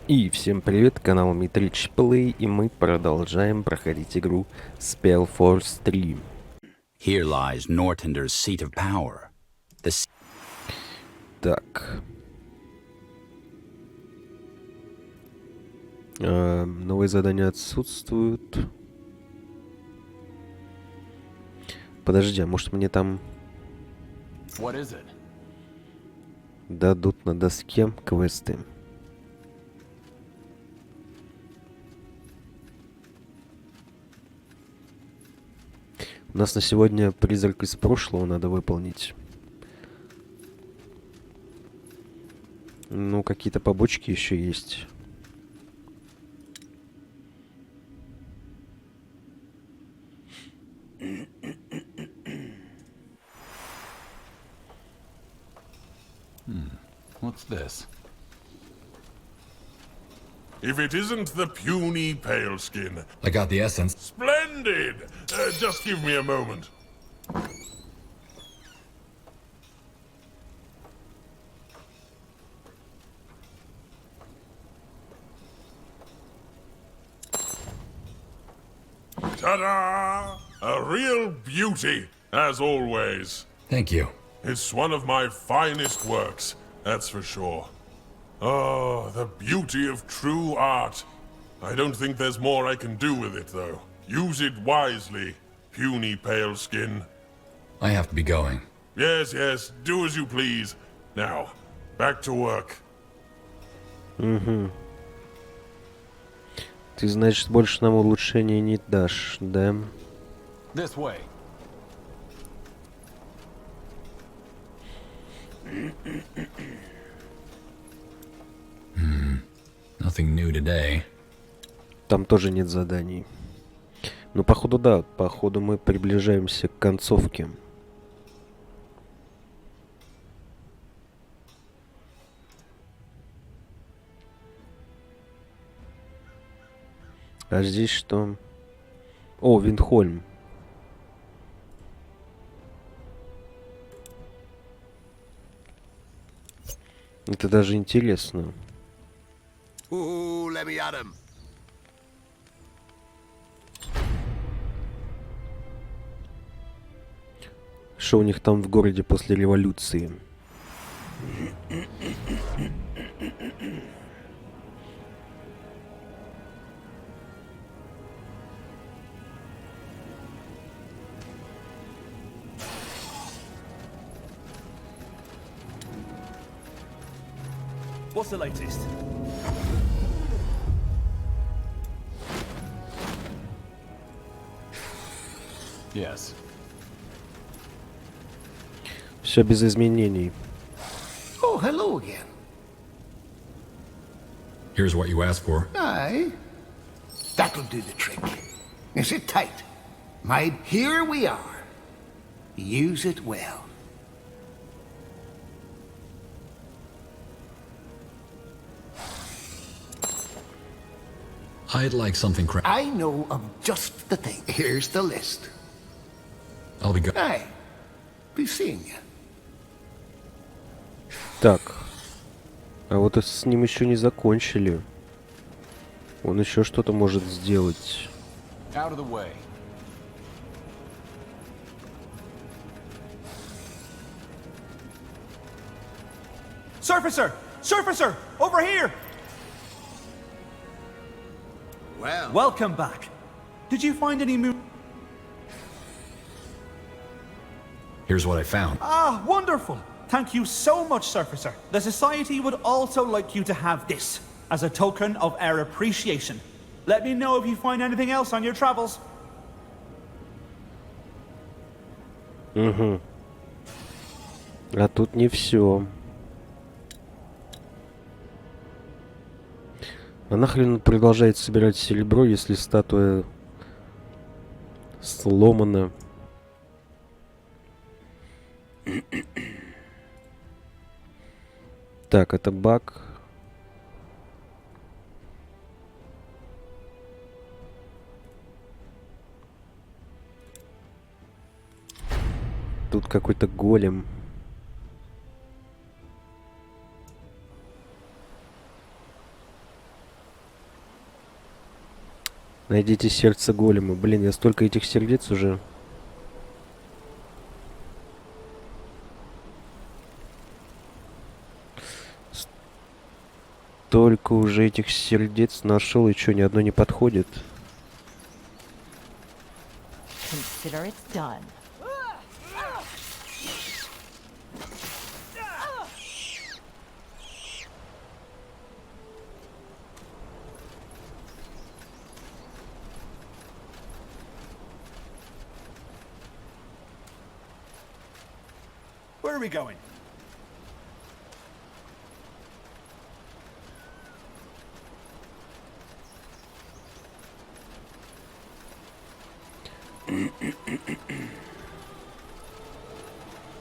И всем привет, канал MitrichPlay, и мы продолжаем проходить игру SpellForce 3. Here lies Nortender's seat of power. Так. Новые задания отсутствуют. Подожди, а может мне там дадут на доске квесты? У нас на сегодня призрак из прошлого надо выполнить. Ну, какие-то побочки еще есть. What's this? If it isn't the puny paleskin. I got the essence. Splendid! Just give me a moment. Ta-da! A real beauty, as always. Thank you. It's one of my finest works, that's for sure. Oh, the beauty of true art. I don't think there's more I can do with it, though. Use it wisely, puny pale skin. I have to be going. Yes, do as you please. Now, back to work. Ты, значит, больше нам улучшения не дашь, да? This way. Nothing new today. Там тоже нет заданий. Ну, походу, да. Походу, мы приближаемся к концовке. А здесь что? О, Виндхольм. Это даже интересно. Let me at him. Что у них там в городе после революции? What's the latest? Yes. Все без изменений. Oh, hello again. Here's what you asked for. Aye. That'll do the trick. Now sit tight. Here we are. Use it well. I'd like something I know of just the thing. Here's the list. I'll be good. Aye. Be seeing you. Так. А вот с ним еще не закончили. Он еще что-то может сделать. Out of the way. Surfacer! Surfacer! Over here! Well. Welcome back. Did you find any Here's what I found. Ah, wonderful! Thank you so much, Surfacer. The Society would also like you to have this, as a token of our appreciation. Let me know if you find anything else on your travels. Угу. А тут не все. А нахрен он продолжает собирать серебро, если статуя сломана? Так, это баг. Тут какой-то голем. Найдите сердце голема. Блин, я столько этих сердец уже. Столько уже этих сердец нашел, и что, ни одно не подходит. Consider it's done. Where are we going?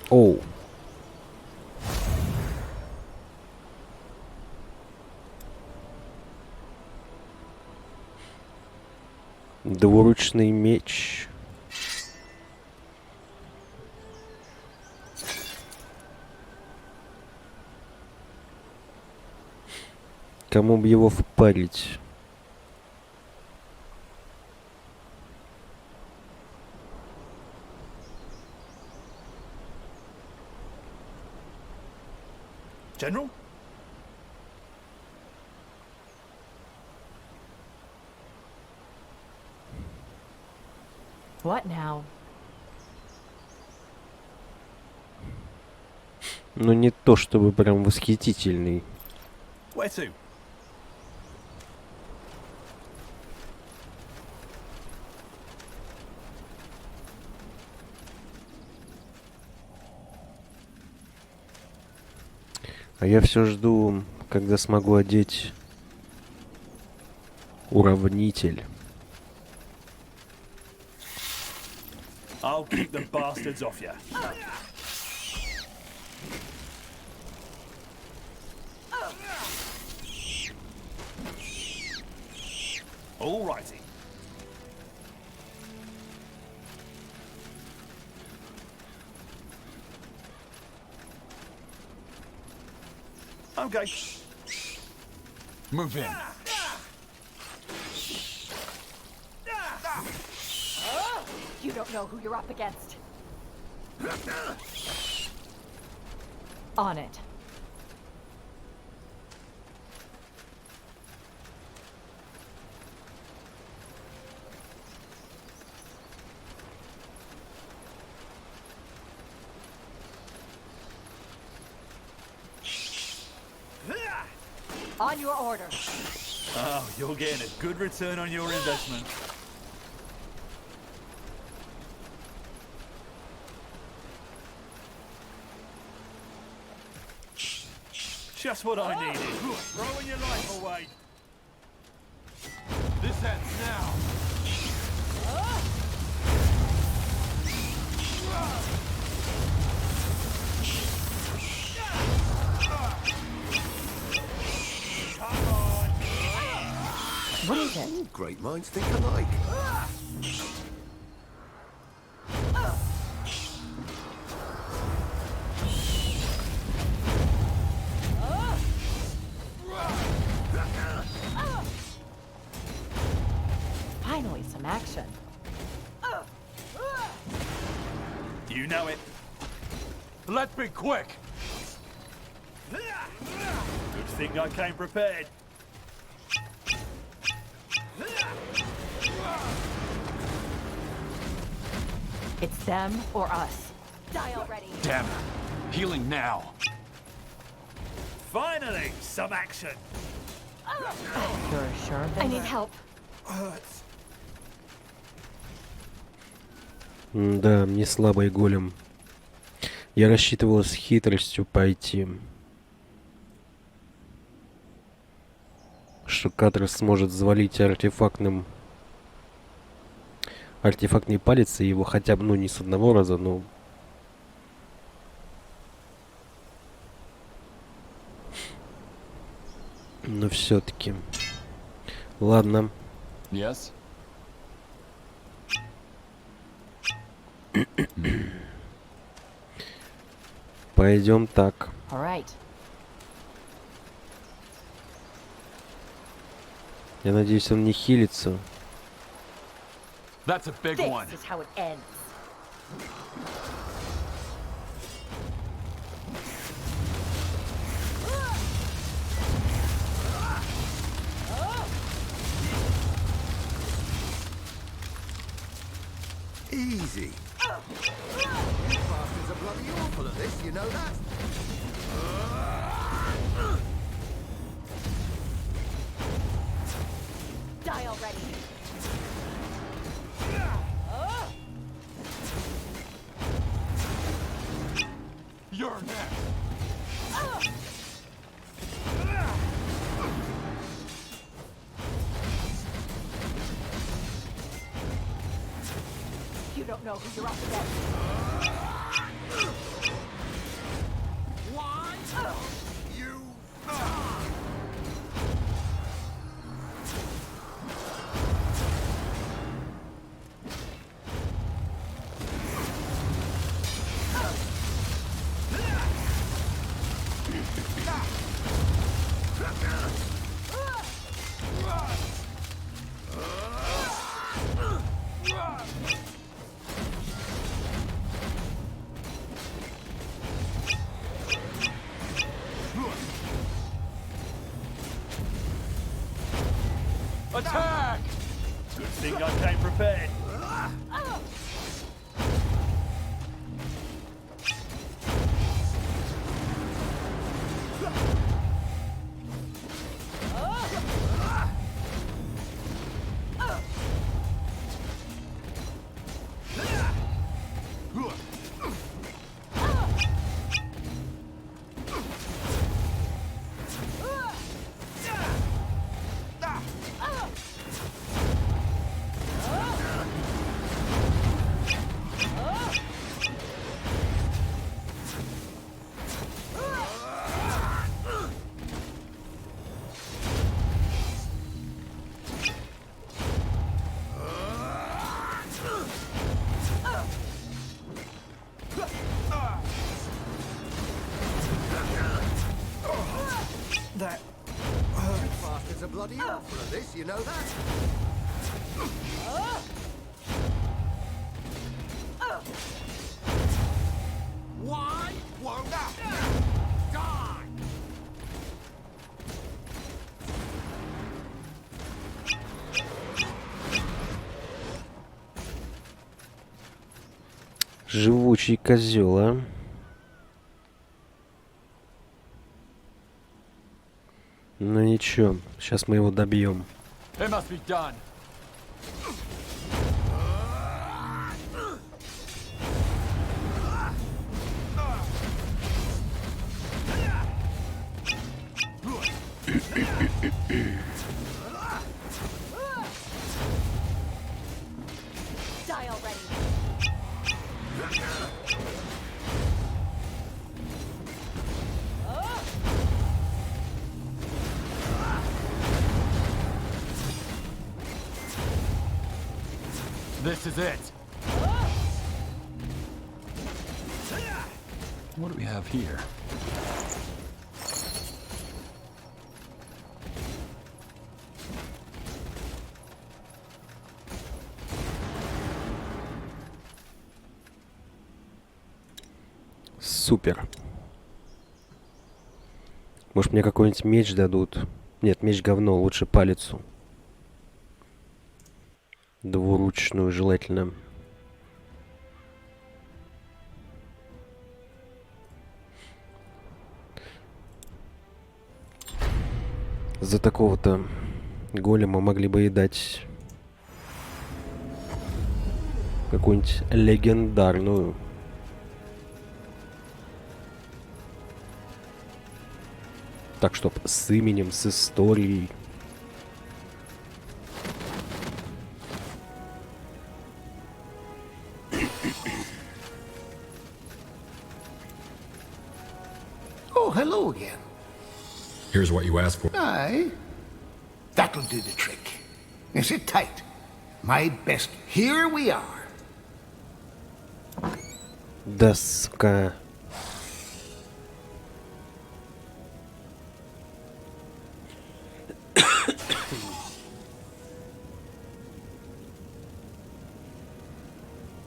Оу. Двуручный меч. Кому бы его впарить? General? What now? Ну не то чтобы прям восхитительный. Where to? А я все жду, когда смогу одеть уравнитель. I'll keep the bastards off you. All righty. Okay. Move in. You don't know who you're up against. On it. On your order. Oh, you're getting a good return on your investment. Just what I needed. Throwing your life away. This ends now. What is it? Great minds think alike. Finally, some action. You know it. Let's be quick. Good thing I came prepared. It's them or us. Die already. Damn it. Healing now. Finally, some action. You're sure I need help. Да, мне слабый голем. Я рассчитывал с хитростью пойти. Что Катрос сможет завалить артефактный палец, и его хотя бы, ну, не с одного раза, но... Но все-таки. Ладно. Yes. Пойдем так. All right. Я надеюсь, он не хилится. That's a big one. This is how it ends. Easy. You bastards are bloody awful at this, you know that? Die already. You're next. You don't know who you're up against. Why? You... Attack! Good thing I came prepared. That Bastards are bloody awful at this, you know that? Why won't that die? Живучий козел, а. Ну ничего, сейчас мы его добьем. It must be done. Die already. This is it. What do we have here? Супер. Может, мне какой-нибудь меч дадут? Нет, меч говно, лучше палицу. Двуручную, желательно. За такого-то голема могли бы и дать какую-нибудь легендарную. Так, чтоб с именем, с историей. Oh, hello again. Here's what you asked for. Aye. That'll do the trick. Now sit tight. My best. Here we are. Доска.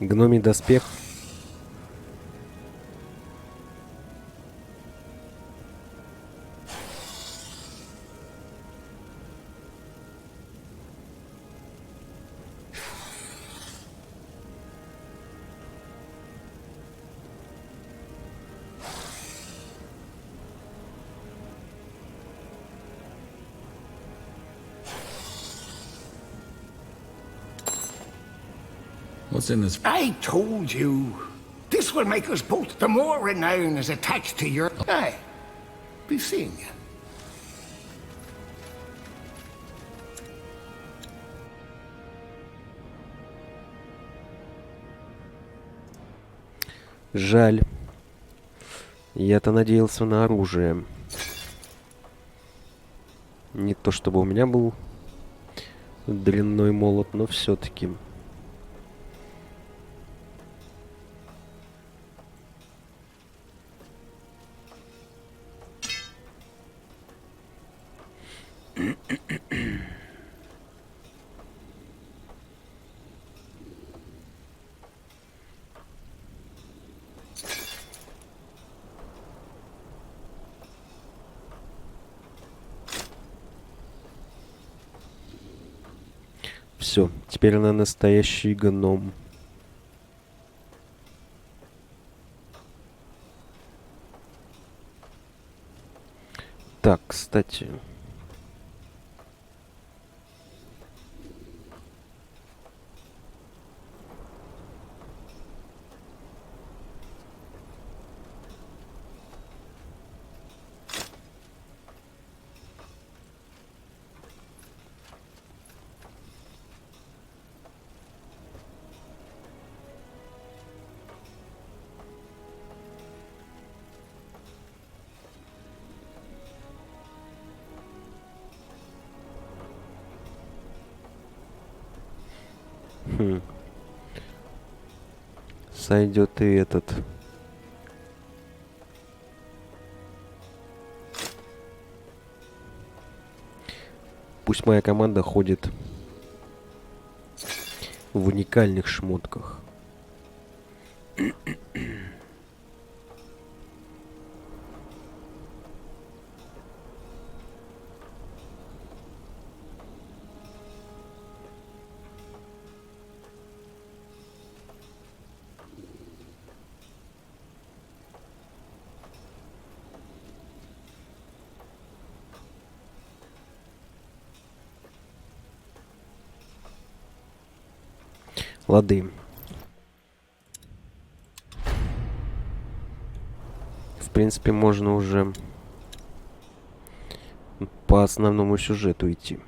Гномий доспех. What's in this? I told you. This will make us both the more renown is attached to your... Aye. Be seeing you. Жаль. Я-то надеялся на оружие. Не то чтобы у меня был длинной молот, но все-таки. Все, теперь она настоящий гном. Так, кстати. Сойдет и этот. Пусть моя команда ходит в уникальных шмотках. Лады. В принципе, можно уже по основному сюжету идти.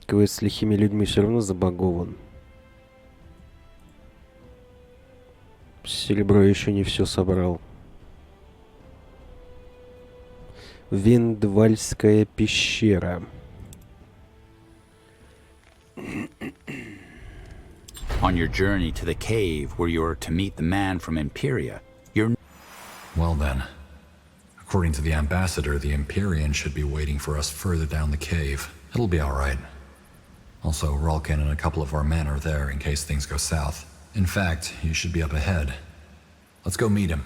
Квест с лихими людьми все равно забагован. Серебро еще не все собрал. Виндвальская пещера. On your journey to the cave where you're to meet the man from Imperia, you're... Well then, according to the ambassador, the Empyrean should be waiting for us further down the cave. It'll be alright. Also, Rulkin and a couple of our men are there in case things go south. In fact, he should be up ahead. Let's go meet him.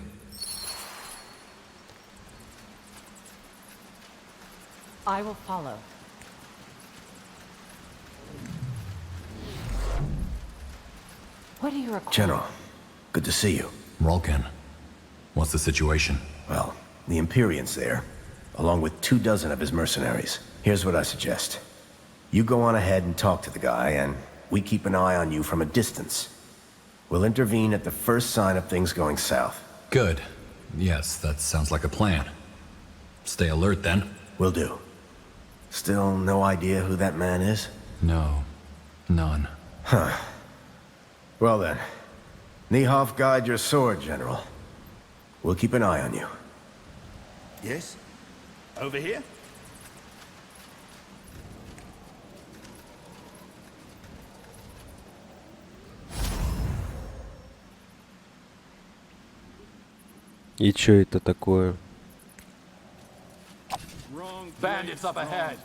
I will follow. What do you require? General, good to see you. Rulkin, what's the situation? Well, the Empyrean's there, along with 24 of his mercenaries. Here's what I suggest. You go on ahead and talk to the guy, and we keep an eye on you from a distance. We'll intervene at the first sign of things going south. Good. Yes, that sounds like a plan. Stay alert then. Will do. Still no idea who that man is? No. None. Huh. Well then, Nihov, guide your sword, General. We'll keep an eye on you. Yes? Over here? И чё это такое? Bandits up ahead.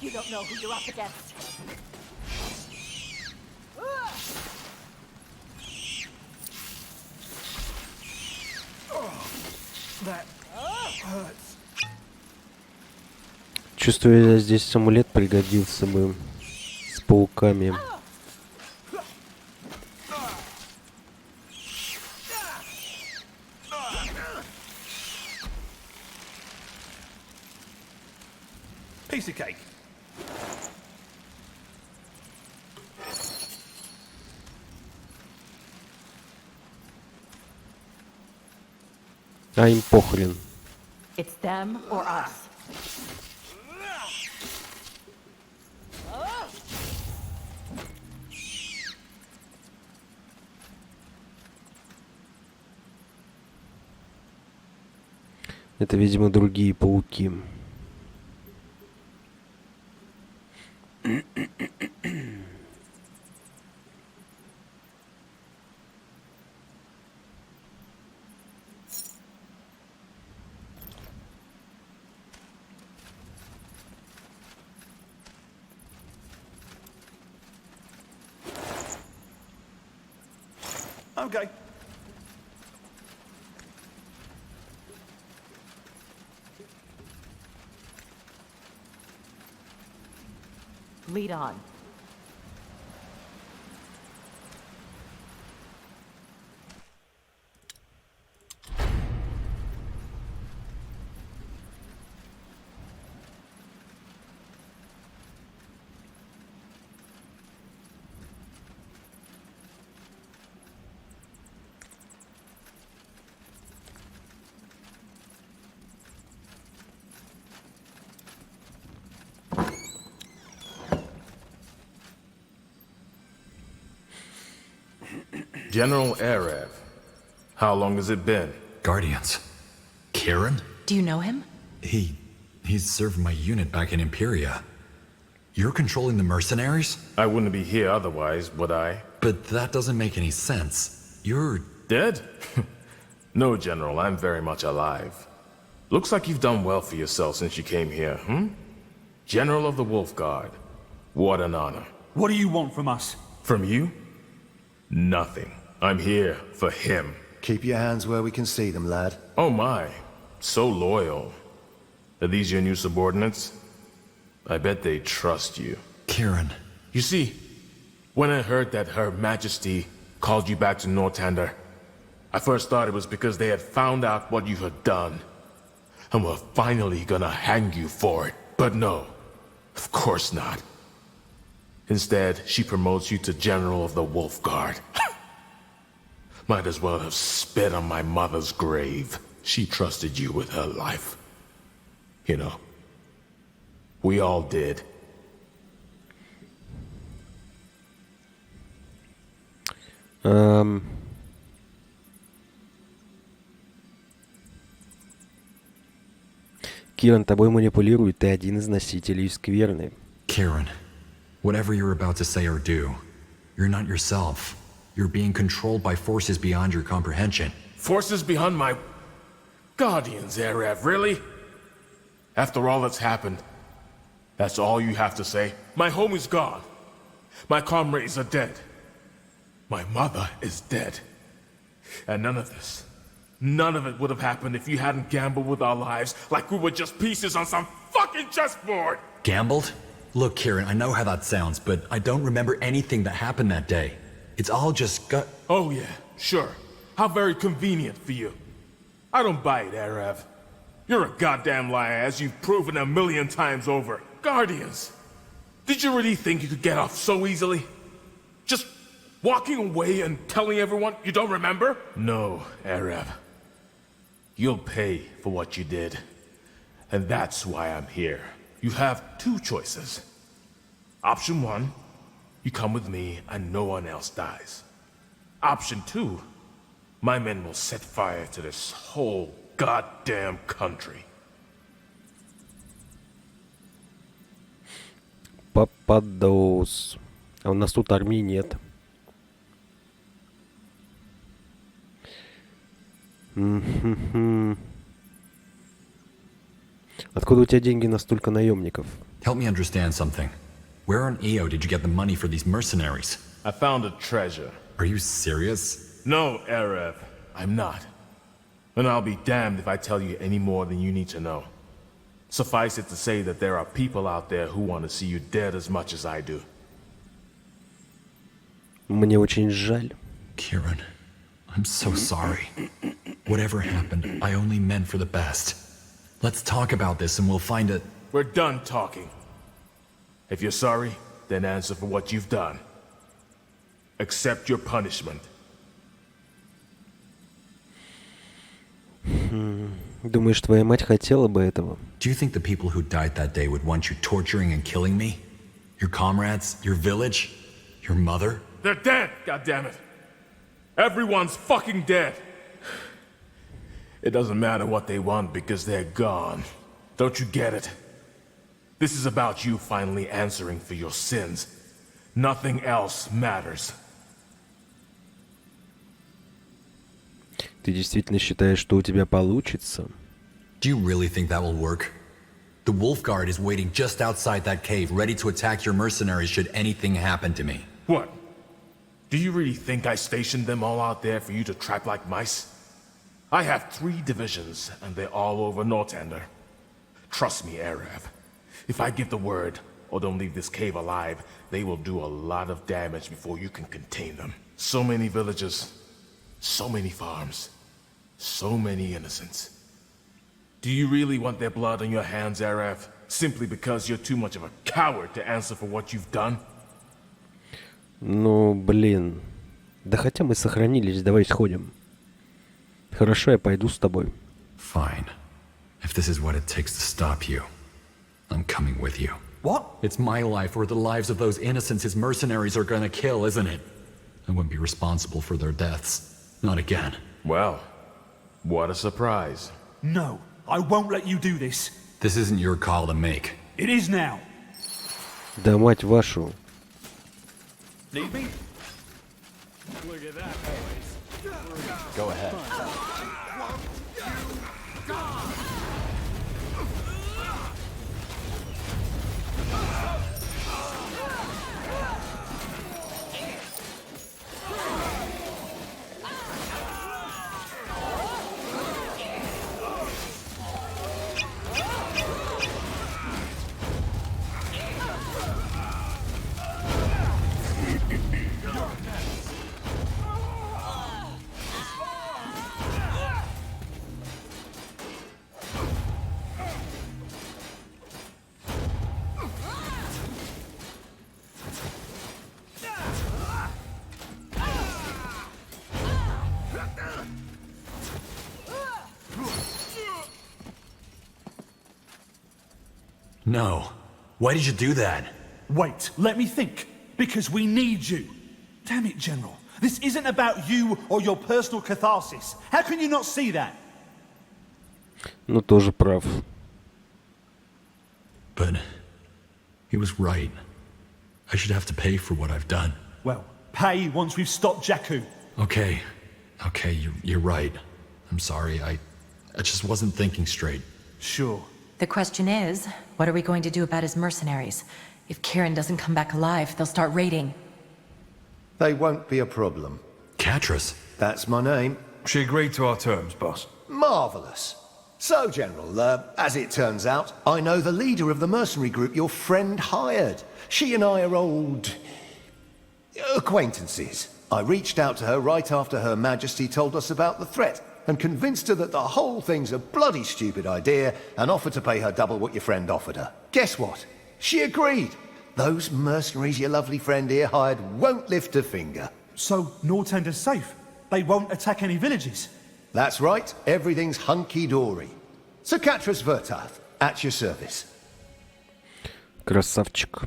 You don't know who you're up against. Чувствую, здесь амулет пригодился бы с пауками. Piece of cake. А им похрен. It's them or us. Это, видимо, другие пауки. Okay. Lead on. General Arab, how long has it been? Guardians. Kieran? Do you know him? He's served my unit back in Imperia. You're controlling the mercenaries? I wouldn't be here otherwise, would I? But that doesn't make any sense. You're... Dead? No, General, I'm very much alive. Looks like you've done well for yourself since you came here, General of the Wolf Guard. What an honor. What do you want from us? From you? Nothing. I'm here for him. Keep your hands where we can see them, lad. Oh my, so loyal. Are these your new subordinates? I bet they trust you. Kieran. You see, when I heard that Her Majesty called you back to Northander, I first thought it was because they had found out what you had done, and were finally gonna hang you for it. But no, of course not. Instead, she promotes you to General of the Wolf Guard. Might as well have spit on my mother's grave. She trusted you with her life. You know, we all did. Киран, тобой манипулирует, ты один из носителей скверны. Kieran, whatever you're about to say or do, you're not yourself. You're being controlled by forces beyond your comprehension. Forces beyond my... Guardians, Arab, really? After all that's happened, that's all you have to say? My home is gone. My comrades are dead. My mother is dead. And none of it would have happened if you hadn't gambled with our lives like we were just pieces on some fucking chessboard! Gambled? Look, Kieran, I know how that sounds, but I don't remember anything that happened that day. It's all just gut... Oh yeah, sure. How very convenient for you. I don't buy it, Arab. You're a goddamn liar, as you've proven 1,000,000 times over. Guardians! Did you really think you could get off so easily? Just walking away and telling everyone you don't remember? No, Arab. you'll pay for what you did. And that's why I'm here. You have two choices. Option 1, you come with me and no one else dies. Option 2, my men will set fire to this whole goddamn country. Попадос. А у нас тут армии нет. Откуда у тебя деньги на столько наемников? Help me understand something. Where on EO did you get the money for these mercenaries? I found a treasure. Are you serious? No, Arab, I'm not. And I'll be damned if I tell you any more than you need to know. Suffice it to say that there are people out there who want to see you dead as much as I do. Мне очень жаль. Kieran, I'm so sorry. Whatever happened, I only meant for the best. Let's talk about this and we'll find it. We're done talking. If you're sorry, then answer for what you've done. Accept your punishment. Думаешь, твоя мать хотела бы этого? Do you think the people who died that day would want you torturing and killing me? Your comrades? Your village? Your mother? They're dead, goddammit! Everyone's fucking dead! It doesn't matter what they want because they're gone. Don't you get it? This is about you finally answering for your sins. Nothing else matters. Ты действительно считаешь, что у тебя получится? Do you really think that will work? The Wolf Guard is waiting just outside that cave, ready to attack your mercenaries should anything happen to me. What? Do you really think I stationed them all out there for you to trap like mice? I have 3 divisions, and they're all over Northander. Trust me, Arab. If I give the word, or don't leave this cave alive, they will do a lot of damage before you can contain them. So many villages, so many farms, so many innocents. Do you really want their blood on your hands, Arab? Simply because you're too much of a coward to answer for what you've done? Ну, блин. Да хотя мы сохранились, давай сходим. Хорошо, я пойду с тобой. Fine. If this is what it takes to stop you, I'm coming with you. What? It's my life or the lives of those innocents his mercenaries are gonna kill, isn't it? I wouldn't be responsible for their deaths. Not again. Well, what a surprise. No, I won't let you do this. This isn't your call to make. It is now. Да мать вашу. Need me? Look at that, boys. Go ahead. No. Why did you do that? Wait, let me think. Because we need you. Damn it, General. This isn't about you or your personal catharsis. How can you not see that? Ну, тоже прав. But he was right. I should have to pay for what I've done. Well, pay once we've stopped Jakku. Okay, you're right. I'm sorry, I just wasn't thinking straight. Sure. The question is, what are we going to do about his mercenaries? If Kieran doesn't come back alive, they'll start raiding. They won't be a problem. Catras? That's my name. She agreed to our terms, boss. Marvellous. So, General, as it turns out, I know the leader of the mercenary group your friend hired. She and I are old acquaintances. I reached out to her right after Her Majesty told us about the threat and convinced her that the whole thing's a bloody stupid idea and offered to pay her double what your friend offered her. Guess what? She agreed. Those mercenaries your lovely friend here hired won't lift a finger. So, Nortender's safe? They won't attack any villages? That's right, everything's hunky-dory. So Catras Vertath, at your service. Красавчик.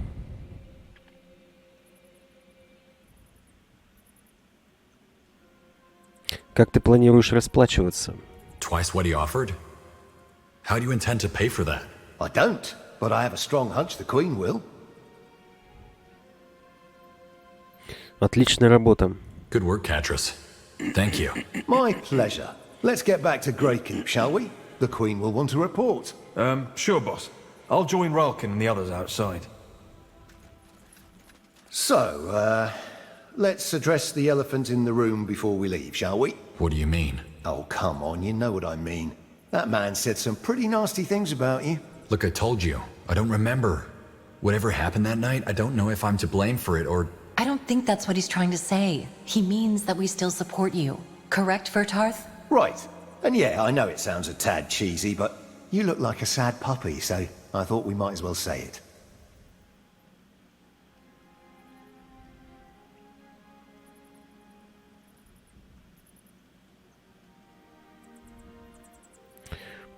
Как ты планируешь расплачиваться? Twice what he offered? How do you intend to pay for that? I don't, but I have a strong hunch the Queen will. Отличная работа. Good work, Catras. Thank you. My pleasure. Let's get back to Greykeep, shall we? The Queen will want to report. Sure, boss. I'll join Ralkin and the others outside. So, let's address the elephant in the room before we leave, shall we? What do you mean? Oh, come on, you know what I mean. That man said some pretty nasty things about you. Look, I told you. I don't remember. Whatever happened that night, I don't know if I'm to blame for it or... I don't think that's what he's trying to say. He means that we still support you. Correct, Vertarth? Right. And yeah, I know it sounds a tad cheesy, but you look like a sad puppy, so I thought we might as well say it.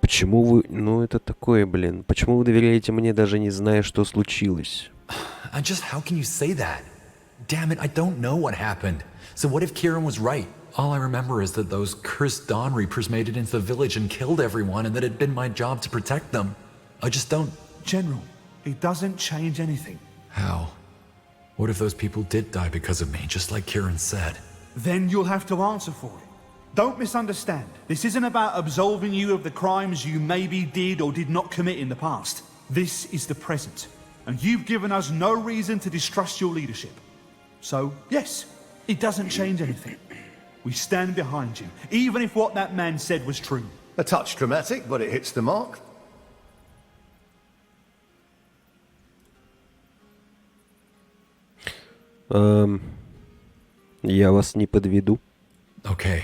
Почему вы... Ну, это такое, блин. Почему вы доверяете мне, даже не зная, что случилось? How can you say that? Damn it, I don't know what happened. So what if Kieran was right? All I remember is that those cursed Dawn Reapers made it into the village and killed everyone, and that it'd been my job to protect them. I just don't... General, it doesn't change anything. How? What if those people did die because of me, just like Kieran said? Then you'll have to answer for it. Don't misunderstand. This isn't about absolving you of the crimes you maybe did or did not commit in the past. This is the present, and you've given us no reason to distrust your leadership. So, yes, it doesn't change anything. We stand behind you, even if what that man said was true. A touch dramatic, but it hits the mark. Я вас не подведу. Okay.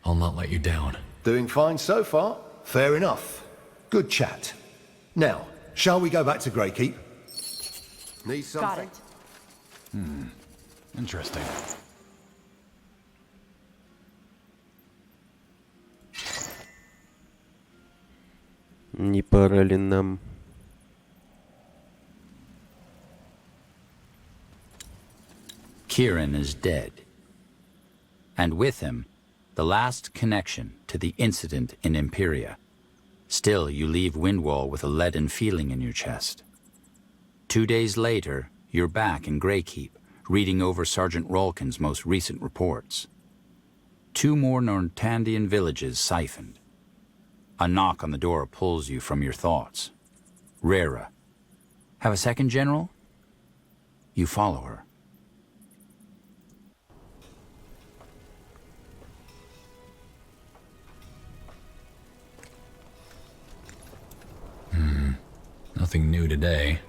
I'll not let you down. Doing fine so far. Fair enough. Good chat. Now, shall we go back to Greykeep? Need something? Interesting. Не пора ли нам... Kieran is dead. And with him, the last connection to the incident in Imperia. Still, you leave Windwall with a leaden feeling in your chest. 2 days later, you're back in Greykeep, reading over Sergeant Rolkin's most recent reports. 2 more Nortandian villages siphoned. A knock on the door pulls you from your thoughts. Rera. Have a second, General? You follow her. Nothing new today.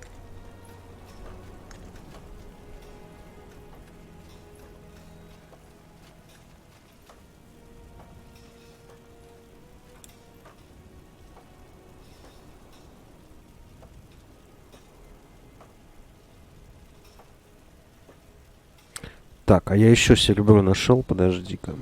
Так, а я еще серебро нашел, подожди-ка.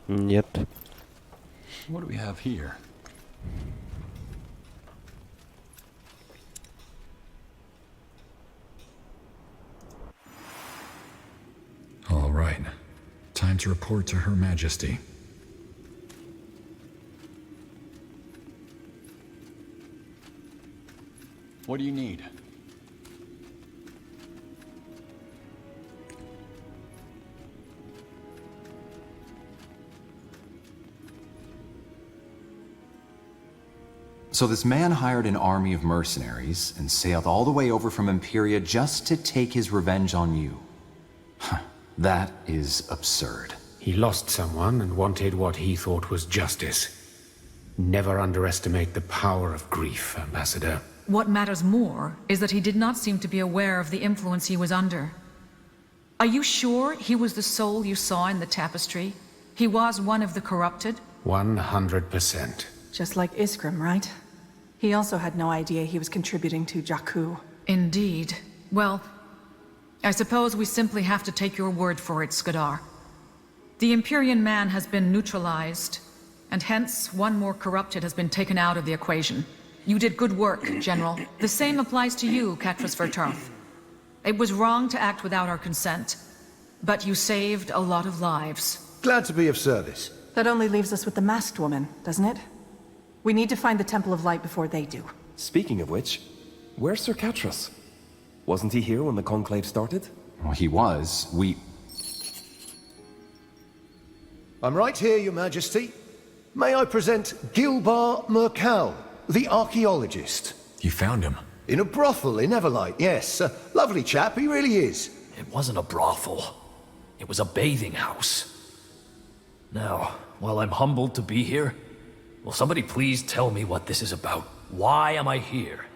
Нет. What do we have here? All right. Time to report to Her Majesty. What do you need? So this man hired an army of mercenaries and sailed all the way over from Imperia just to take his revenge on you. That is absurd. He lost someone and wanted what he thought was justice. Never underestimate the power of grief, Ambassador. What matters more is that he did not seem to be aware of the influence he was under. Are you sure he was the soul you saw in the tapestry? He was one of the corrupted? 100%. Just like Iskrim, right? He also had no idea he was contributing to Jakku. Indeed. Well, I suppose we simply have to take your word for it, Skadar. The Empyrean man has been neutralized, and hence one more corrupted has been taken out of the equation. You did good work, General. The same applies to you, Katras Vertarth. It was wrong to act without our consent, but you saved a lot of lives. Glad to be of service. That only leaves us with the masked woman, doesn't it? We need to find the Temple of Light before they do. Speaking of which, where's Sir Katras? Wasn't he here when the conclave started? Well, he was. I'm right here, Your Majesty. May I present Gilbar Mercal, the archaeologist. You found him? In a brothel in Everlight, yes. A lovely chap, he really is. It wasn't a brothel. It was a bathing house. Now, while I'm humbled to be here, will somebody please tell me what this is about? Why am I here?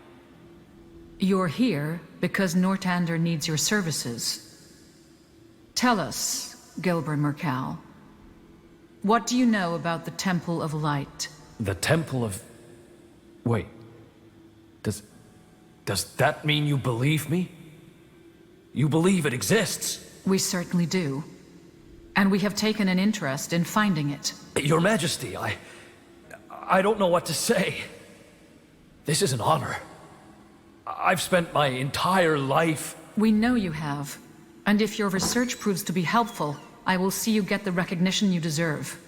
You're here because Nortander needs your services. Tell us, Gilbert Mercal, what do you know about the Temple of Light? The Temple of... Wait. Does that mean you believe me? You believe it exists? We certainly do. And we have taken an interest in finding it. Your Majesty, I don't know what to say. This is an honor. I've spent my entire life... We know you have. And if your research proves to be helpful, I will see you get the recognition you deserve.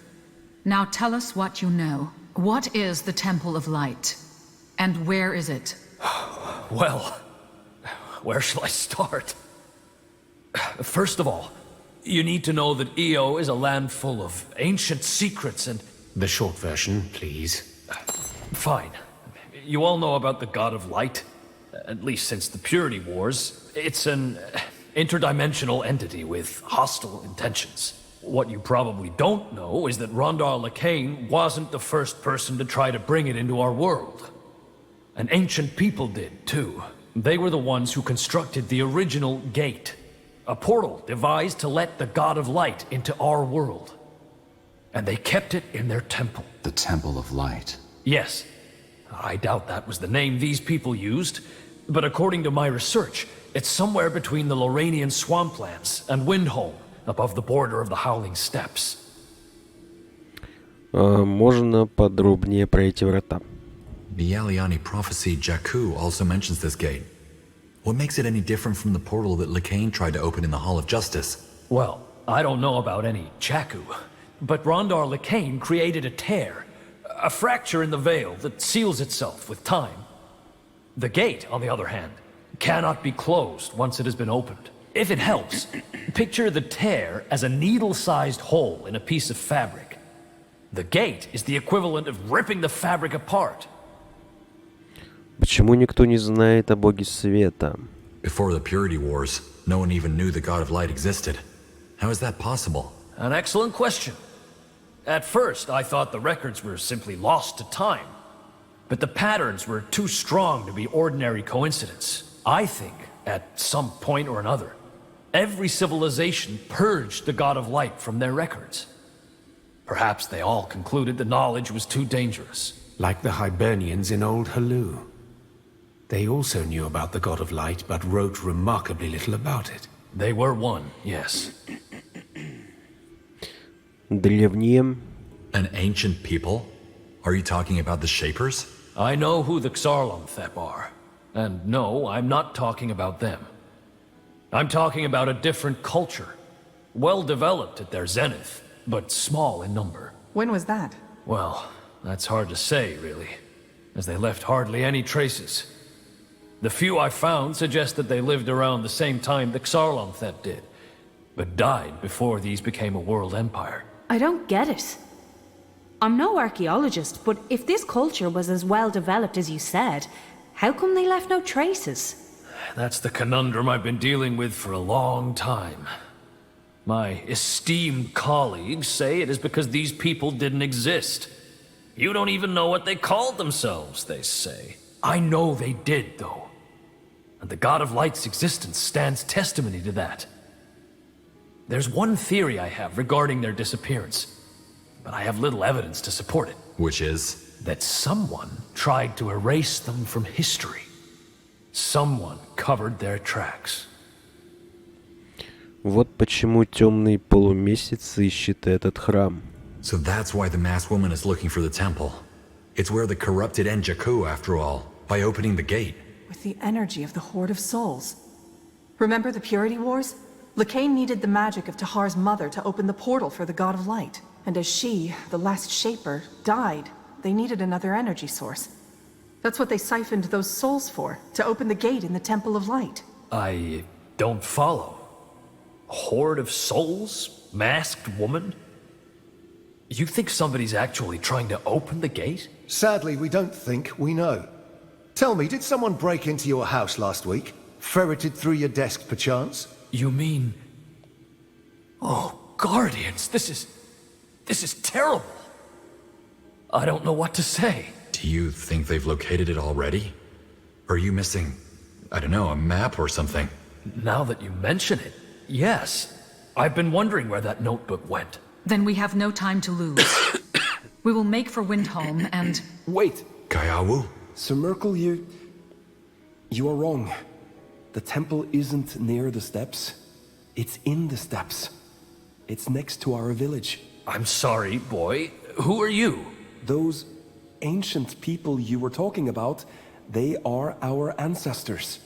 Now tell us what you know. What is the Temple of Light? And where is it? Well, where shall I start? First of all, you need to know that Io is a land full of ancient secrets and... The short version, please. Fine. You all know about the God of Light. At least since the Purity Wars. It's an interdimensional entity with hostile intentions. What you probably don't know is that Rondar Lacane wasn't the first person to try to bring it into our world. An ancient people did, too. They were the ones who constructed the original gate. A portal devised to let the God of Light into our world. And they kept it in their temple. The Temple of Light. Yes. I doubt that was the name these people used, but according to my research, it's somewhere between the Loranian swamplands and Windholm, above the border of the Howling Steppes. Можно подробнее про эти врата? The Aliani prophecy Jakku also mentions this gate. What makes it any different from the portal that Lacane tried to open in the Hall of Justice? Well, I don't know about any Jakku, but Rondar Lacane created a tear, a fracture in the veil that seals itself with time. The gate, on the other hand, cannot be closed once it has been opened. If it helps, picture the tear as a needle-sized hole in a piece of fabric. The gate is the equivalent of ripping the fabric apart. Почему никто не знает о Боге Света? Before the Purity Wars, no one even knew the God of Light existed. How is that possible? An excellent question. At first, I thought the records were simply lost to time. But the patterns were too strong to be ordinary coincidence. I think, at some point or another, every civilization purged the God of Light from their records. Perhaps they all concluded the knowledge was too dangerous. Like the Hibernians in Old Hallu. They also knew about the God of Light, but wrote remarkably little about it. They were one, yes. Древние. An ancient people? Are you talking about the Shapers? I know who the Xarlonthep are. And no, I'm not talking about them. I'm talking about a different culture. Well developed at their zenith, but small in number. When was that? Well, that's hard to say, really, as they left hardly any traces. The few I found suggest that they lived around the same time the Xarlonthep did, but died before these became a world empire. I don't get it. I'm no archaeologist, but if this culture was as well developed as you said, how come they left no traces? That's the conundrum I've been dealing with for a long time. My esteemed colleagues say it is because these people didn't exist. You don't even know what they called themselves, they say. I know they did, though. And the God of Light's existence stands testimony to that. There's one theory I have regarding their disappearance. but I have little evidence to support it. Which is? That someone tried to erase them from history. Someone covered their tracks. Вот почему темный полумесяц ищет этот храм. So that's why the masked woman is looking for the temple. It's where the corrupted end Jakku, after all, by opening the gate. With the energy of the Horde of Souls. Remember the Purity Wars? Lakain needed the magic of Tahar's mother to open the portal for the God of Light. And as she, the last Shaper, died, they needed another energy source. That's what they siphoned those souls for, to open the gate in the Temple of Light. I don't follow. Horde of souls? Masked woman? You think somebody's actually trying to open the gate? Sadly, we don't think, we know. Tell me, did someone break into your house last week? Ferreted through your desk, perchance? You mean... Oh, Guardians, this is terrible. I don't know what to say. Do you think they've located it already? Or are you missing, I don't know, a map or something? Now that you mention it, yes. I've been wondering where that notebook went. Then we have no time to lose. We will make for Windholm and... Wait! Kayawu? Sir Merkel, you are wrong. The temple isn't near the steps. It's in the steps. It's next to our village. I'm sorry, boy. Who are you? Those ancient people you were talking about, they are our ancestors.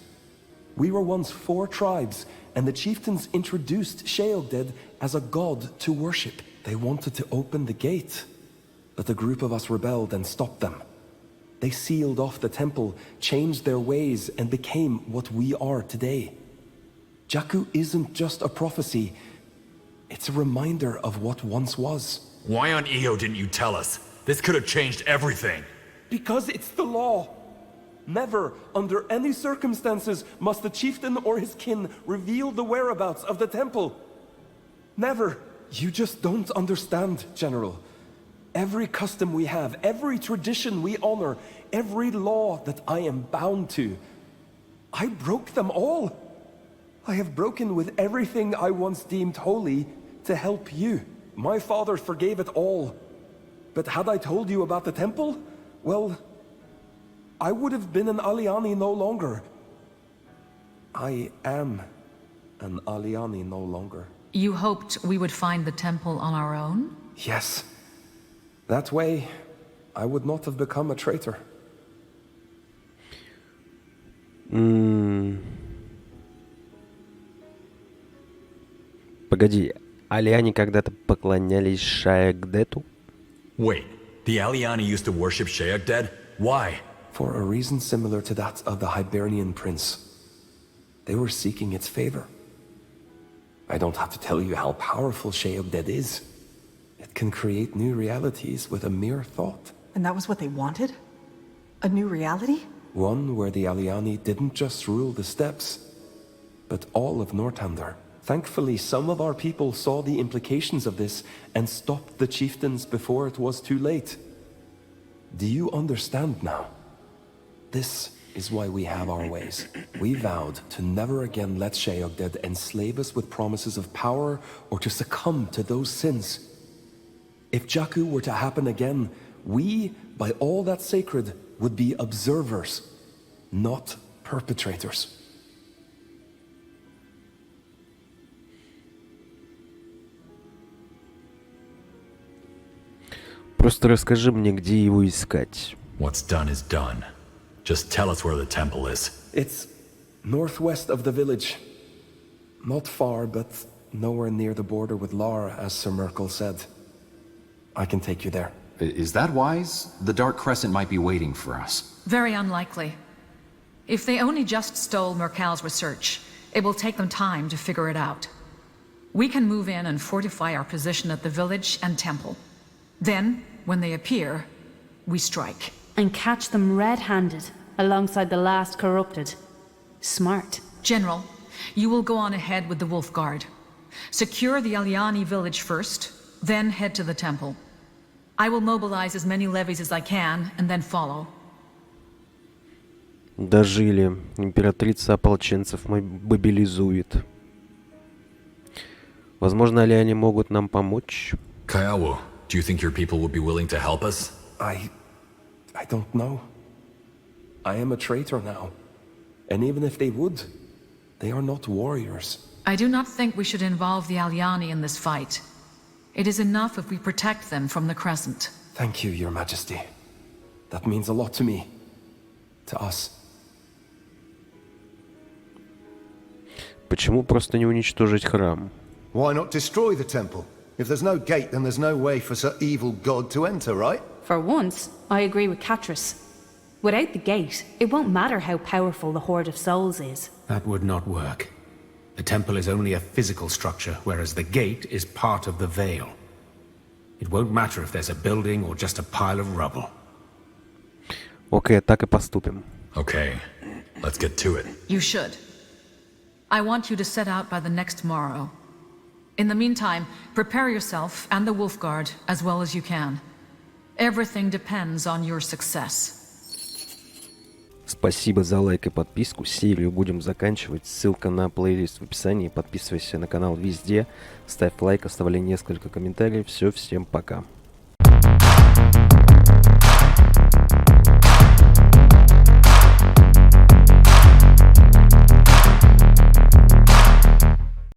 We were once 4 tribes, and the chieftains introduced Sheogded as a god to worship. They wanted to open the gate, but a group of us rebelled and stopped them. They sealed off the temple, changed their ways, and became what we are today. Jakku isn't just a prophecy, it's a reminder of what once was. Why on Io didn't you tell us? This could have changed everything. Because it's the law. Never, under any circumstances, must the chieftain or his kin reveal the whereabouts of the temple. Never. You just don't understand, General. Every custom we have, every tradition we honor, every law that I am bound to, I broke them all. I have broken with everything I once deemed holy to help you. My father forgave it all. But had I told you about the temple, well, I would have been an Aliani no longer. I am an Aliani no longer. You hoped we would find the temple on our own? Yes. That way, I would not have become a traitor. Погоди, Алиане когда-то поклонялись Шаягдету? Wait, the Aliani used to worship Sheogded? Why? For a reason similar to that of the Hibernian prince. They were seeking its favor. I don't have to tell you how powerful Sheogded is. It can create new realities with a mere thought. And that was what they wanted? A new reality? One where the Aliani didn't just rule the steppes, but all of Northander. Thankfully, some of our people saw the implications of this and stopped the chieftains before it was too late. Do you understand now? This is why we have our ways. We vowed to never again let Sheogded enslave us with promises of power or to succumb to those sins. If Jakku were to happen again, we, by all that's sacred, would be observers, not perpetrators. Просто расскажи мне, где его искать. What's done is done. Just tell us where the temple is. It's northwest of the village. Not far, but nowhere near the border with Lar, as Sir Merkel said. I can take you there. Is that wise? The Dark Crescent might be waiting for us. Very unlikely. If they only just stole Merkal's research, it will take them time to figure it out. We can move in and fortify our position at the village and temple. Then, when they appear, we strike. And catch them red-handed, alongside the last corrupted. Smart. General, you will go on ahead with the Wolf Guard. Secure the Aliani village first, then head to the temple. I will mobilize as many levies as I can, and then follow. Дожили. Императрица ополченцев мобилизует. Возможно, ли они могут нам помочь? Kayawu, Do you think your people would be willing to help us? I don't know. I am a traitor now. And even if they would, they are not warriors. I do not think we should involve the Aliani in this fight. It is enough if we protect them from the Crescent. Thank you, Your Majesty. That means a lot to me. To us. Почему просто не уничтожить храм? Why not destroy the temple? If there's no gate, then there's no way for such evil god to enter, right? For once, I agree with Catris. Without the gate, it won't matter how powerful the Horde of Souls is. That would not work. The temple is only a physical structure, whereas the gate is part of the veil. It won't matter if there's a building or just a pile of rubble. Окей, так и поступим. Okay, let's get to it. You should. I want you to set out by the next morrow. In the meantime, prepare yourself and the Wolf Guard as well as you can. Everything depends on your success. Спасибо за лайк и подписку. Серию будем заканчивать. Ссылка на плейлист в описании. Подписывайся на канал везде. Ставь лайк, оставляй несколько комментариев. Все, всем пока.